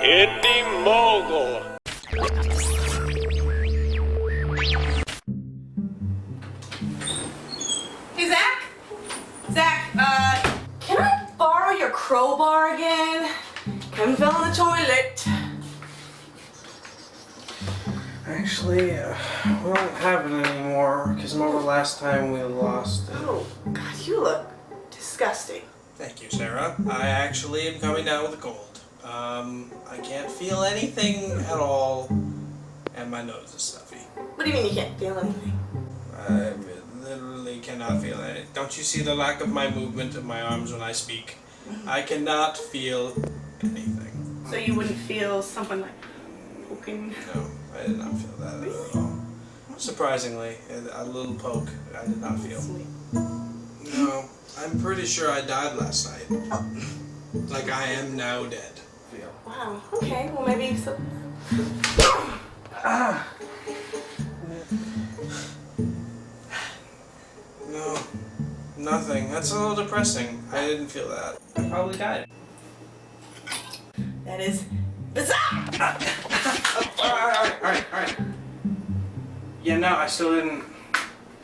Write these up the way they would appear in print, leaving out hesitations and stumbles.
Indy Mogul. Hey, Zach? Zach, can I borrow your crowbar again? Kevin fell in the toilet. Actually, we don't have it anymore because remember last time we lost it. Oh, God, you look disgusting. Thank you, Sarah. I actually am coming down with a cold. I can't feel anything at all, and my nose is stuffy. What do you mean you can't feel anything? I literally cannot feel anything. Don't you see the lack of my movement of my arms when I speak? I cannot feel anything. So you wouldn't feel something like poking? No, I did not feel that at all. Surprisingly, a little poke I did not feel. Sweet. No, I'm pretty sure I died last night. Like I am now dead. Wow, okay, well maybe so. No, nothing. That's a little depressing. I didn't feel that. I probably died. That is bizarre! Alright. Yeah, no, I still didn't.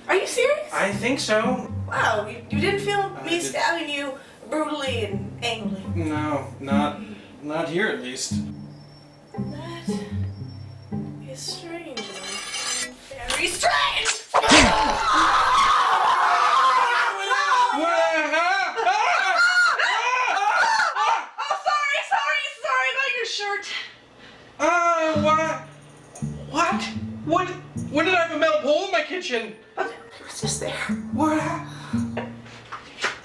Are you serious? I think so. Wow, you didn't feel me did. stabbing you brutally and angrily. No, not here at least. That is strange. Very strange! Sorry about your shirt. What? When did I have a metal pole in my kitchen? It was just there. What?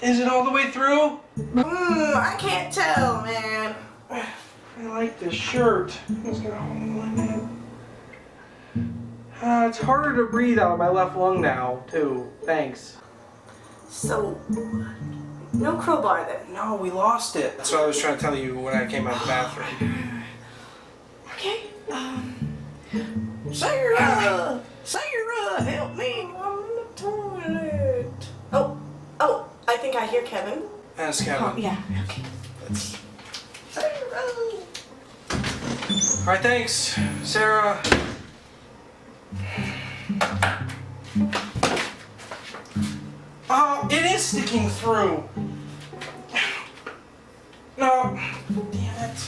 Is it all the way through? I can't tell, man. I like this shirt. It's got a hole in it. It's harder to breathe out of my left lung now, too. Thanks. So, no crowbar then? No, we lost it. That's what I was trying to tell you when I came out of the bathroom. Okay, Sarah, help me, I'm in the toilet. Oh, I think I hear Kevin. Ask Kevin. Oh, yeah, okay. Sarah. Alright, thanks, Sarah. Oh, it is sticking through. No, damn it.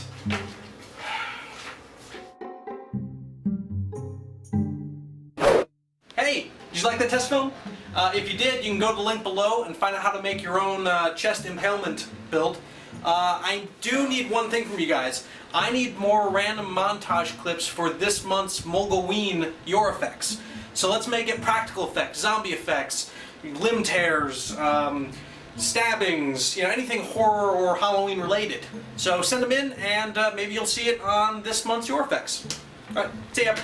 Hey, did you like that test film? If you did, you can go to the link below and find out how to make your own chest impalement build. I do need one thing from you guys. I need more random montage clips for this month's Mogulween Your Effects. So let's make it practical effects, zombie effects, limb tears, stabbings, anything horror or Halloween related. So send them in and maybe you'll see it on this month's Your Effects. Alright, see ya.